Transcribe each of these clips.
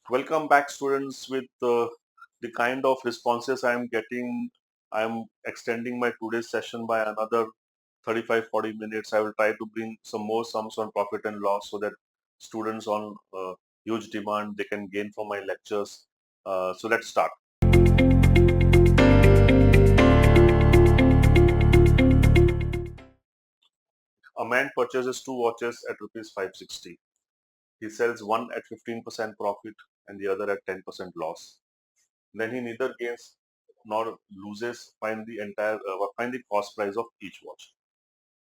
Welcome back, students. With the kind of responses I am getting, I am extending my today's session by another 35-40 minutes. I will try to bring some more sums on profit and loss so that students on huge demand, they can gain from my lectures. So let's start. A man purchases two watches at rupees 560. He sells one at 15% profit and the other at 10% loss. Then he neither gains nor loses. Find the cost price of each watch.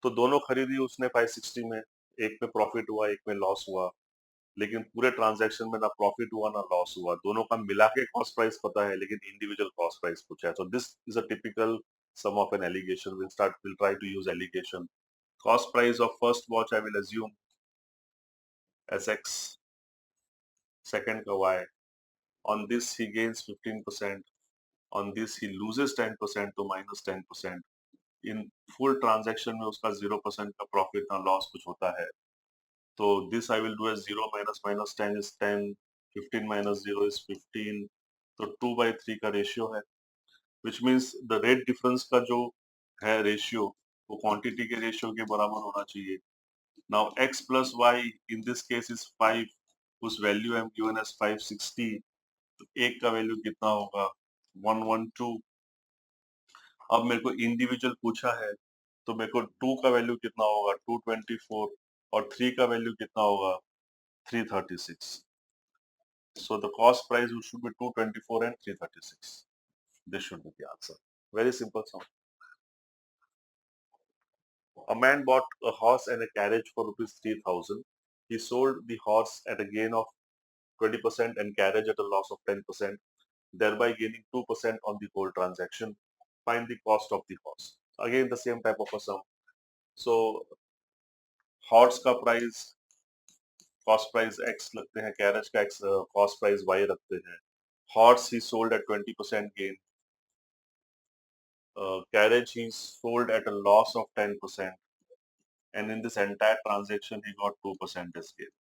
तो दोनों खरीदी उसने 560 में, एक में profit हुआ एक में लॉस हुआ, लेकिन पूरे ट्रांजैक्शन में ना प्रॉफिट हुआ ना लॉस हुआ, दोनों का मिला के कॉस्ट प्राइस पता है लेकिन इंडिविजुअल कॉस्ट प्राइस पूछा है. So this is a typical sum of an allegation. We'll try to use allegation. Cost price of first watch I will assume as X, second का Y. On this he gains 15%, on this he loses 10% to minus 10%. In full transaction में उसका 0% का profit ना loss कुछ होता है. तो this I will do as 0 minus minus 10 is 10, 15 minus 0 is 15. तो 2/3 का रेशियो है, which means the rate difference का जो है रेशियो वो क्वांटिटी के रेशियो के बराबर होना चाहिए. Now x plus y in this case is 5, उस value I am given as 560. तो एक का वैल्यू कितना होगा? 112. अब मेरे को इंडिविजुअल पूछा है तो मेरे को 2 का वैल्यू कितना होगा? 224. और 3 का वैल्यू कितना होगा? 336. So the cost price should be 224 and 336. This should be the answer. Very simple sum. A man bought a horse and a carriage for rupees 3,000. He sold the horse at a gain of 20% and carriage at a loss of 10%, thereby gaining 2% on the whole transaction. Find the cost of the horse. Again, the same type of a sum. So horse का price, cost price X लगते हैं, carriage का X, cost price Y रखते हैं. Horse he sold at 20% gain. Carriage he sold at a loss of 10%, and in this entire transaction he got 2% as gain.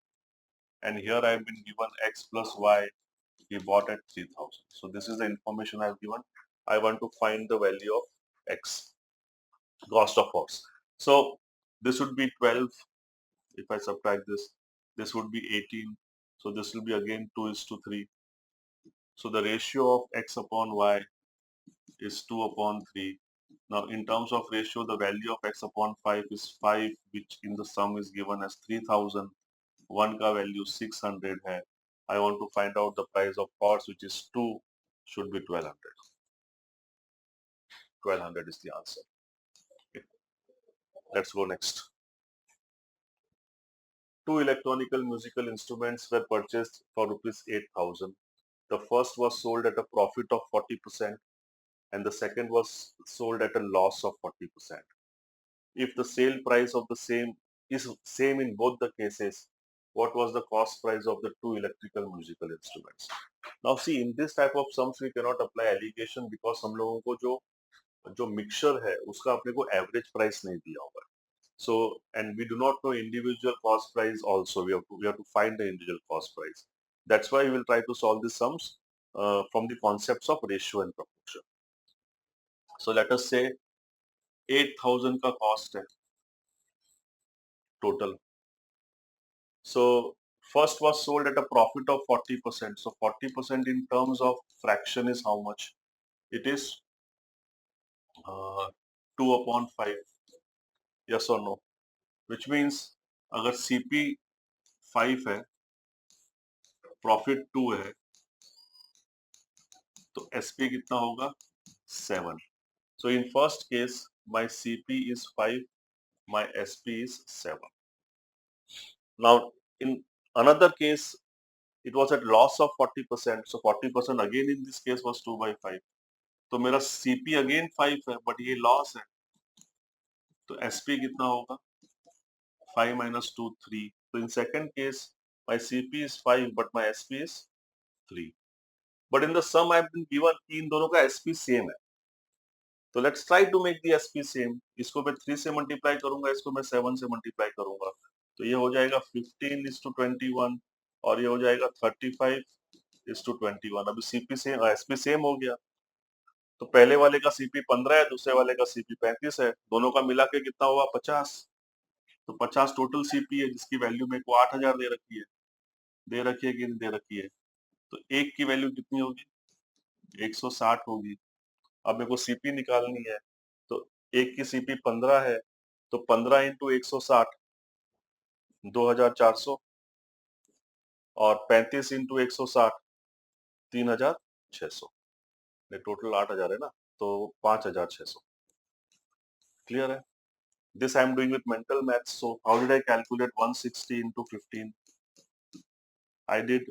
And here I have been given X plus Y, he bought at 3,000. So this is the information I have given. I want to find the value of X, cost of horse. So this would be 12. If I subtract this would be 18. So this will be again 2:3. So the ratio of X upon Y is 2/3. Now, in terms of ratio, the value of x upon 5 is 5, which in the sum is given as 3,000. 1 का value 600 है. I want to find out the price of horse, which is 2, should be 1200. 1200 is the answer. Okay. Let's go next. Two electronical musical instruments were purchased for rupees 8,000. The first was sold at a profit of 40% and the second was sold at a loss of 40%. If the sale price of the same is same in both the cases, what was the cost price of the two electrical musical instruments? Now see, in this type of sums we cannot apply allegation because हम लोगों को जो mixture है उसका अपने को average price नहीं दिया होगा. So and we do not know individual cost price also. We have to find the individual cost price. That's why we will try to solve these sums from the concepts of ratio and proportion. So let us say 8,000 का cost है total. So first was sold at a profit of 40%. So 40% in terms of fraction is how much? It is 2/5. Yes or no? Which means अगर CP 5 है, profit 2 है, तो SP कितना होगा? 7. So in first case, my CP is 5, my SP is 7. Now in another case, it was at loss of 40%. So 40% again in this case was 2/5. तो मेरा CP again 5 है but ये loss है, तो SP कितना होगा? 5 minus 2 3. तो in second case my CP is 5 but my SP is 3. But in the sum I have been given कि इन दोनों का SP सेम है. तो let's try to make the SP same. इसको मैं 3 से मल्टीप्लाई करूंगा, इसको मैं 7 से मल्टीप्लाई करूंगा, तो ये हो जाएगा 15:21 और ये हो जाएगा 35 इज टू 21। अभी सीपी सेम, एसपी सेम हो गया। तो पहले वाले का सीपी 15 है, दूसरे वाले का सीपी 35 है, दोनों का मिला के कितना हुआ 50। तो 50 टोटल सीपी है, जिसकी वैल्यू मेरे को 8,000 दे रखी है कि नहीं दे रखी है। तो एक की वैल्यू कितनी होगी, 160 होगी। अब मेरे को सीपी निकालनी है, तो एक की सीपी 15 है, तो 15 इंटू 160 2,400, और 35 इंटू 160 3,600। टोटल 8,000 है ना, तो 5,600। क्लियर है? This I am doing with mental maths. So how did I calculate 160 into 15? I did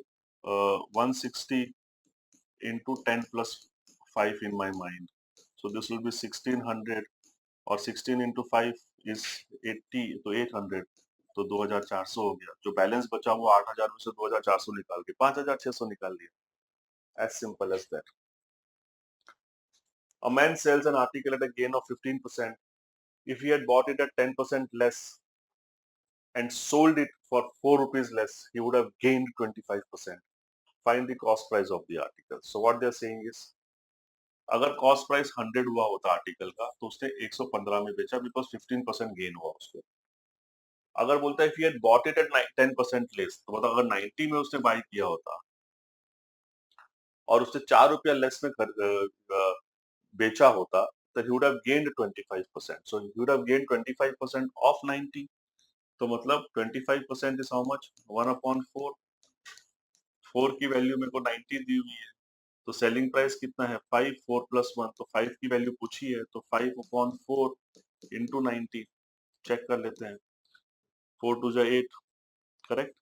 160 into 10 plus 5 in my mind. So this will be 1600, और 16 into 5 is 80, तो 800, तो 2,400 हो गया। जो बैलेंस बचा वो 8,000 में से 2,400 निकाल के 5,600 निकाल लिया। As simple as that. A man sells an article at a gain of 15%. If he had bought it at 10% less and sold it for 4 rupees less, he would have gained 25%. Find the cost price of the article. So what they're saying is, अगर cost price 100 हुआ होता article का, तो उसने 115 में बेचा, because 15% gain हुआ उसको। अगर बोलता है if he had bought it at 10% less, तो मतलब अगर 90 में उसने बाय किया होता और उसने 4 रुपया लेस में बेचा होता, तो he would have gained 25%. So he would have gained 25% of 90. तो मतलब 25% is how much? 1/4। 4 की वैल्यू मेरे को 90 दी हुई है, तो सेलिंग प्राइस कितना है 5, 4 प्लस 1, तो 5 की वैल्यू पूछी है, तो 5/4 इंटू 90। चेक कर लेते हैं, 4 2 जा 8, करेक्ट।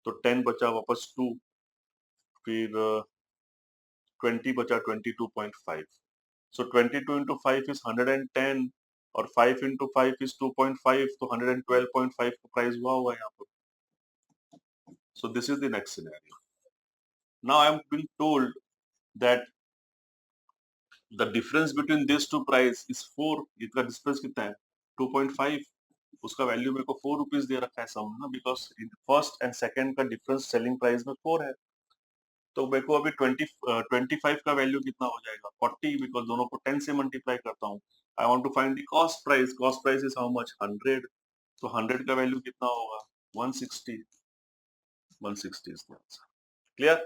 तो 10 बचा वापस 2, फिर 20 बचा 22.5। सो 22 इंटू 5 इज 110, और 5 इंटू 5 इज 2.5, तो 112.5 का प्राइस हुआ यहाँ पर। सो this is the next scenario. Now I am being told that the difference between these two price is 4। इसका डिफरेंस कितना है 2.5। उसका वैल्यू मेरे को 4 रुपीज दे रखा है सम ना, बिकॉज फर्स्ट एंड सेकंड का डिफरेंस सेलिंग प्राइस में 4 है। तो मेरे को अभी 25 का वैल्यू कितना हो जाएगा 40, बिकॉज दोनों को 10 से मल्टीप्लाई करता हूँ। I want to find the cost price. Cost price is how much 100, तो 100 का वैल्यू कितना होगा 160। 160 is the answer. Clear?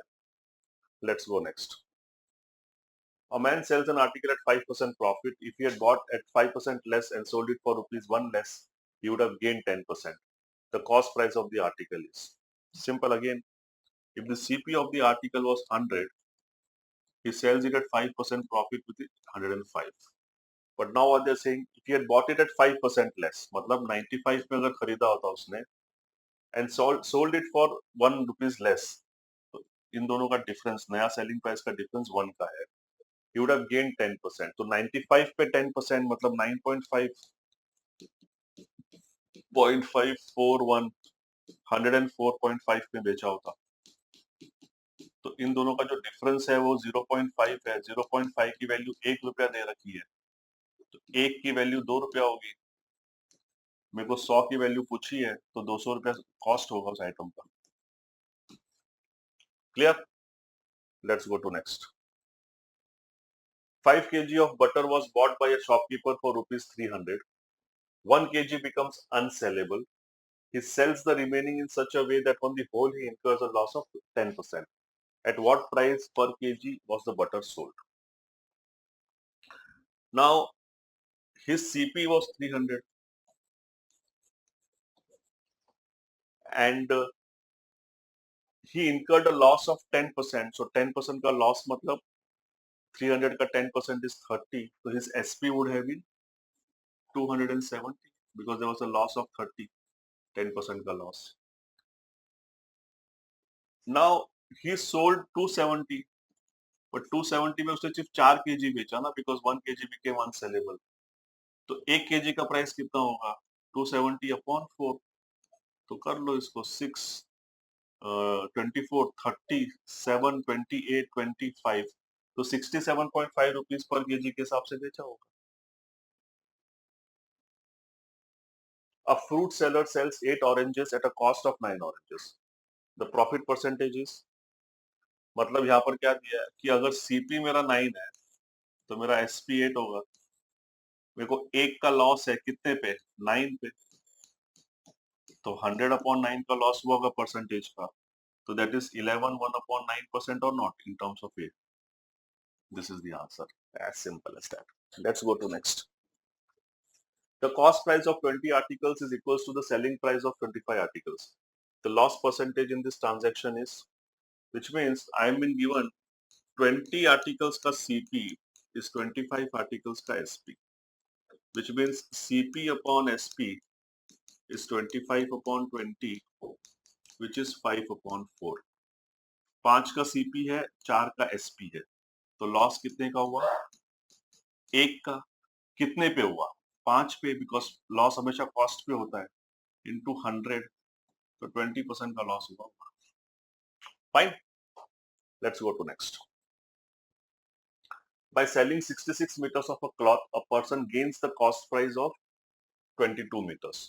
Let's go next. A man sells an article at 5% profit. If he had bought at 5% less and sold it for rupees 1 less, he would have gained 10%. The cost price of the article is simple again. If the CP of the article was 100, he sells it at 5% profit with 105. But now what they're saying, if he had bought it at 5% less, मतलब 95 में अगर खरीदा होता उसने, and sold it for 1 rupees less, तो इन दोनों का difference, नया सेलिंग प्राइस का डिफरेंस 1 का है, he would have gained 10%. तो 95 पे 10% मतलब 9.5.541 104.5 में बेचा होता। तो इन दोनों का जो डिफरेंस है वो 0.5 है। 0.5 की वैल्यू 1 रुपया दे रखी है, तो 1 की वैल्यू 2 रुपया होगी। मेरे को 100 की वैल्यू पूछी है, तो 200 रुपया कॉस्ट होगा उस आइटम का। Clear? Let's go to next. 5 kg of butter was bought by a shopkeeper for rupees 300. 1 kg becomes unsellable. He sells the remaining in such a way that on the whole he incurs a loss of 10%. At what price per kg was the butter sold? Now, his CP was 300 and he incurred a loss of 10%. So 10% का loss मतलब 300 का 10% is 30. So his SP would have been 270 because there was a loss of 30, 10% का loss. Now he sold 270, but 270 में उसने सिर्फ 4 kg बेचा ना, because 1 kg became unsellable. तो 1 kg का प्राइस कितना होगा 270 अपॉन 4। तो कर लो इसको 6 24 30 7 28 25, तो 67.5 रुपीज पर केजी के हिसाब से बेचा होगा। A fruit seller sells 8 oranges at a cost of 9 oranges. The profit percentage is मतलब यहाँ पर क्या दिया है कि अगर सीपी मेरा 9 है तो मेरा एसपी 8 होगा। मेरे को 1 का लॉस है कितने पे, 9 पे, तो 100/9 का लॉस हुआ होगा परसेंटेज का, तो that is 11 1/9% or not in terms of 8. This is the answer, as simple as that. Let's go to next. The cost price of 20 articles is equals to the selling price of 25 articles. The loss percentage in this transaction is, which means I am been given 20 articles का CP is 25 articles का SP, which means CP upon SP is 25/20, which is 5/4. 5 का CP है, 4 का SP है, तो loss कितने का हुआ, 1 का। कितने पे हुआ, 5 पे, बिकॉज लॉस हमेशा कॉस्ट पे होता है, इंटू 100, तो 20% का लॉस हुआ। Fine, let's go to next. By selling 66 meters of a cloth, a person gains the cost price of 22 meters.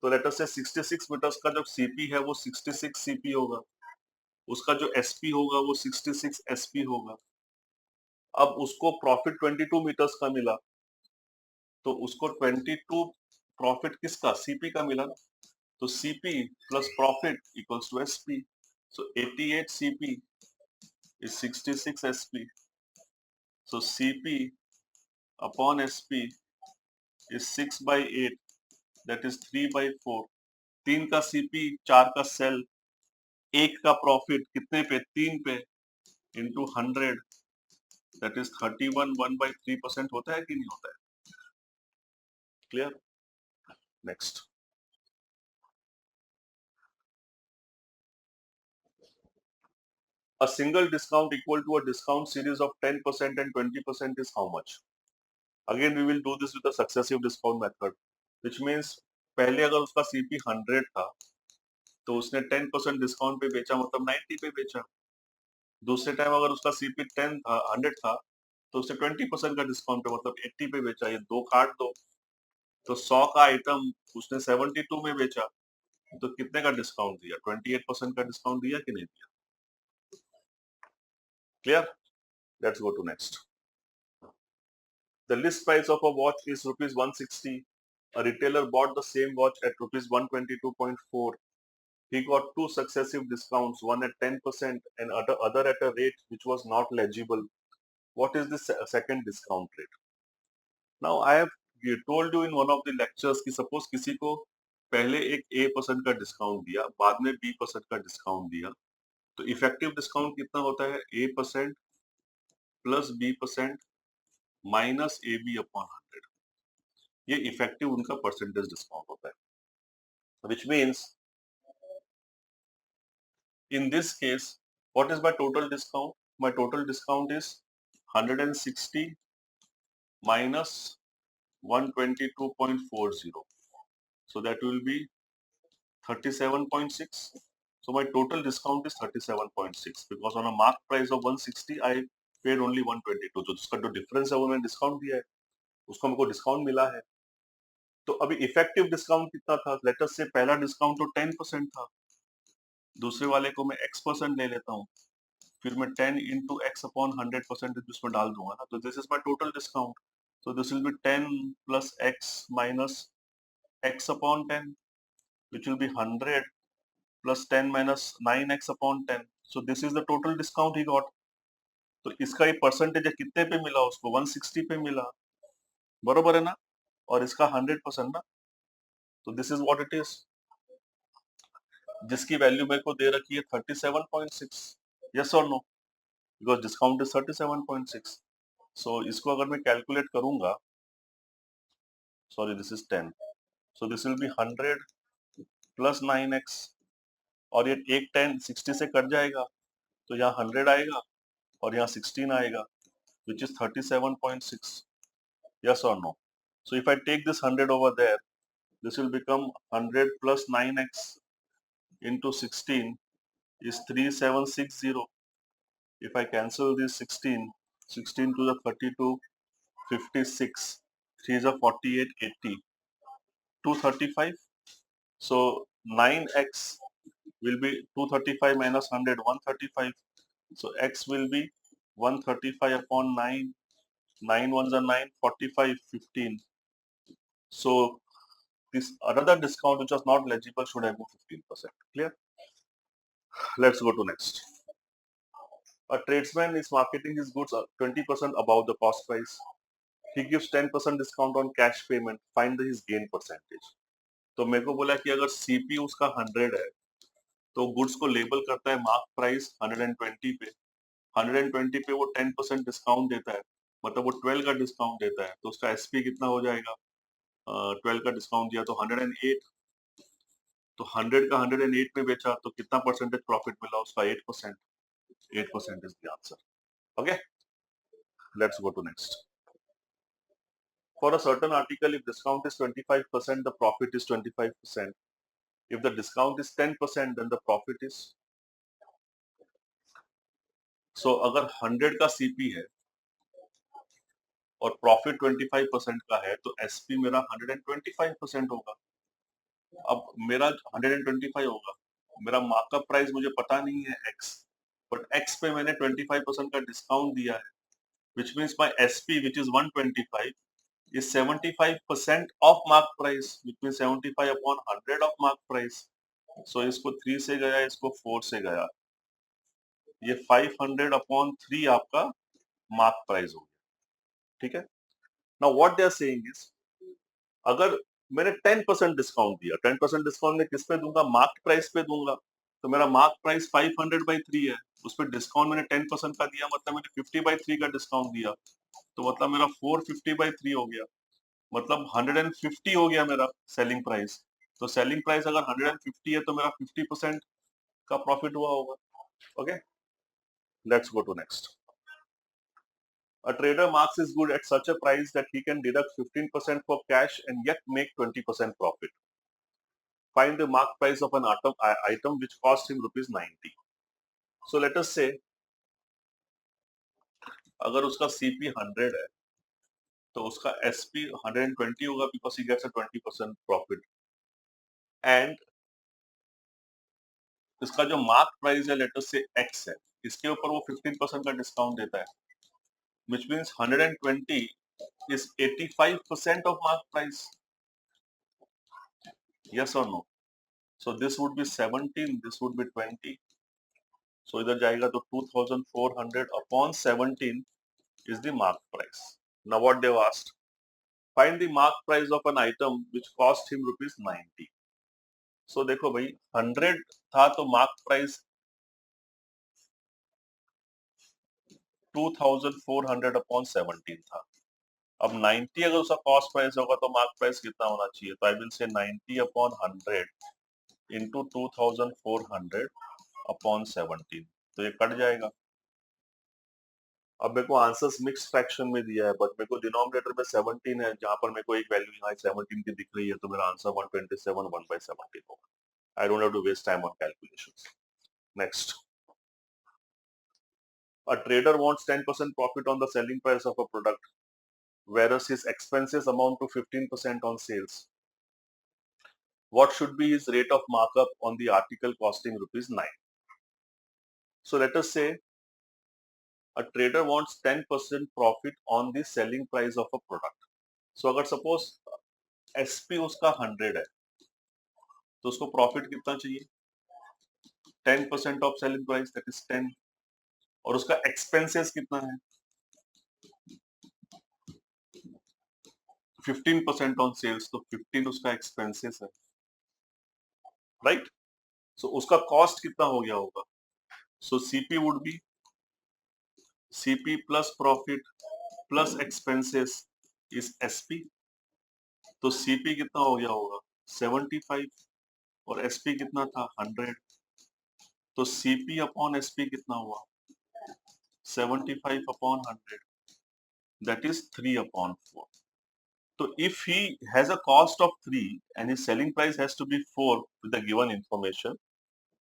तो लेट अस से 66 मीटर्स का जो सीपी है वो 66 सीपी होगा, उसका जो एसपी होगा वो 66 एसपी होगा। अब उसको प्रॉफिट 22 मीटर्स का मिला, तो उसको 22 प्रॉफिट किसका, सीपी का मिला ना, तो CP plus profit equals to SP. So 88 CP is 66 SP. So CP upon SP is 6/8, that is 3/4. 3 का CP, 4 का सेल, 1 का प्रॉफिट कितने पे, 3 पे, इंटू 100, that is 31 1/3% होता है कि नहीं होता है? Clear? Next. A single discount equal to a discount series of 10% and 20% is how much? Again we will do this with a successive discount method, which means पहले अगर उसका CP 100 था तो उसने 10% डिस्काउंट पे बेचा, मतलब 90 पे बेचा। दूसरे टाइम अगर उसका सीपी 100 था तो उसने 20% का डिस्काउंट पे, मतलब 80 पे बेचा। ये दो काट दो, तो 100 का आइटम उसने 72 में बेचा, तो कितने का डिस्काउंट दिया, 28% का डिस्काउंट दिया कि नहीं दिया? Clear? Let's go to next. The list price of a watch is ₹160. A retailer bought the same watch at ₹122.4. He got two successive discounts, one at 10% and other at a rate which was not legible. What is the second discount rate? Now I have told you in one of the lectures कि suppose किसी को पहले एक A% का discount दिया, बाद में B% का डिस्काउंट दिया, तो इफेक्टिव डिस्काउंट कितना होता है, A% plus B% minus AB/100. ये इफेक्टिव उनका परसेंटेज डिस्काउंट होता है, which means in this case what is my total discount? My total discount is 160 minus 122.40, so that will be 37.6. So my total discount is 37.6 because on a mark price of 160 I paid only 122. तो उसका जो difference है वो मैंने discount दिया है, उसको हमको डिस्काउंट मिला है। तो अभी इफेक्टिव डिस्काउंट कितना था, लेट अस से पहला डिस्काउंट तो 10% था, दूसरे वाले को मैं x% ले लेता हूँ, फिर मैं 10 into x/100% उसमें डाल दूंगा ना, तो this is my total discount. So this will be 10 plus x minus x/10, which will be 100 plus 10 minus 9x/10. So this is the total discount he got. तो इसका ये परसेंटेज है कितने पे मिला उसको, 160 पे मिला, बरोबर है ना, और इसका 100% ना, तो this is what it is, जिसकी वैल्यू मेरे को दे रखी है 37.6. यस और नो, बिकॉज डिस्काउंट इज 37.6. सो इसको अगर मैं कैलकुलेट करूंगा, sorry this is 10, so this will be 100 plus 9x, और ये एक 10 60 से कट जाएगा, तो यहाँ 100 आएगा और यहाँ 16 आएगा, which is 37.6. Yes or no? So if I take this 100 over there, this will become 100 plus 9x into 16 is 3760. If I cancel this 16, 16 to the 32, 56, 3 is a 48, 80, 235. So 9x will be 235 minus 100, 135. So x will be 135 upon 9. 9 ones are 9, 45, 15. So this another discount which was not legible should have moved 15%. Clear? Let's go to next. A tradesman is marketing his goods 20% above the cost price. He gives 10% discount on cash payment. Find his gain percentage. तो मेरे को बोला कि अगर CP उसका 100 है तो goods को लेबल करता है मार्क प्राइस 120 पे, 120 पे वो 10% डिस्काउंट देता है, मतलब वो 12 का डिस्काउंट देता है, तो उसका एसपी कितना हो जाएगा? 12 का डिस्काउंट दिया तो 108, तो 100 का 108 में बेचा तो कितना परसेंटेज प्रॉफिट मिला उसका? 8%. 8% is the answer. Okay, let's go to next. For a certain article, if discount is 25%, the profit is 25%. If the discount is 10%, then the profit is. So अगर 100 का सीपी है और प्रॉफिट 25% का है तो SP मेरा 125% होगा. अब मेरा 125 होगा, मेरा मार्कअप प्राइस मुझे पता नहीं है एक्स, बट एक्स पे मैंने 25% का डिस्काउंट दिया है, which means my SP, which is 125, is 75% of mark price, which means 75 upon 100 of mark price. So इसको 3 से गया, इसको 4 से गया, ये 500 अपॉन 3 आपका मार्क प्राइस हो गया. ठीक है. Now what they are saying is, अगर मैंने 10% डिस्काउंट दिया, 10% डिस्काउंट में किस पे दूंगा? मार्क प्राइस पे दूंगा. तो मेरा मार्क प्राइस 500/3 है, उस पर डिस्काउंट मैंने 10% का दिया, मतलब मैंने 50/3 का डिस्काउंट दिया, तो मतलब मेरा 450/3 हो गया, मतलब 150 हो गया मेरा सेलिंग प्राइस. तो सेलिंग प्राइस अगर 150 है तो मेरा 50% का प्रॉफिट हुआ होगा. Okay, let's go to next. A trader marks his good at such a price that he can deduct 15% for cash and yet make 20% profit. Find the mark price of an item which cost him rupees 90. So let us say अगर उसका CP 100 है तो उसका SP 120 होगा, because he gets a 20% profit. And इसका जो mark price है let us से X है, इसके ऊपर वो 15% का डिस्काउंट देता है, which means 120 is 85% of mark price. Yes or no? So this would be 17, this would be 20. So इधर जाएगा तो 2400 upon 17 is the mark price. Now what they've asked, find the mark price of an item which cost him rupees 90. So देखो भाई 100 था तो mark price 2400 upon 17 था. अब 90 अगर उसका कॉस्ट प्राइस होगा तो मार्क प्राइस कितना होना चाहिए? तो I will say 90 upon 100 into 2400 upon 17. तो ये कट जाएगा. अब मेरे को आंसर्स मिक्स फ्रैक्शन में दिया है, बट मेरे को डिनोमिनेटर में 17 है, जहां पर मेरे को एक वैल्यू यहाँ 17 की दिख रही है, तो मेरा आंसर 127 1/17 होगा. I don't have to waste time on calculations. Next. A trader wants 10% profit on the selling price of a product, whereas his expenses amount to 15% on sales. What should be his rate of markup on the article costing rupees 9? So let us say a trader wants 10% profit on the selling price of a product. So अगर suppose SP उसका 100 है तो उसको profit कितना चाहिए? 10% of selling price, that is 10. और उसका expenses कितना है? 15% ऑन सेल्स, तो 15 उसका एक्सपेंसेस है, राइट? सो उसका कॉस्ट कितना हो गया होगा? So CP would be CP plus profit plus expenses is SP. तो सीपी कितना हो गया होगा? 75. और एसपी कितना था? 100. तो सीपी अपॉन एसपी कितना हुआ? 75 upon 100, that is 3/4. So if he has a cost of 3 and his selling price has to be 4 with the given information,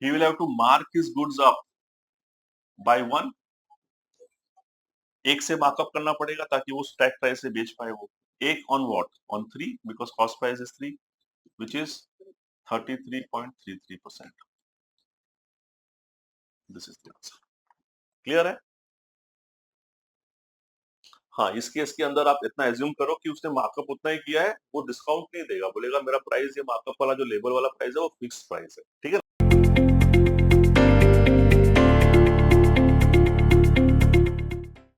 he will have to mark his goods up by 1. एक से markup करना पड़ेगा ताकि वो stack price से बेच पाए वो. एक on what? On 3, because cost price is 3, which is 33.33%. This is the answer. Clear है? हाँ, इस केस के अंदर आप इतना एज्यूम करो कि उसने मार्कअप उतना ही किया है, वो डिस्काउंट नहीं देगा, बोलेगा मेरा प्राइस ये मार्कअप वाला जो लेबल वाला प्राइस है वो फिक्स प्राइस है, ठीक है?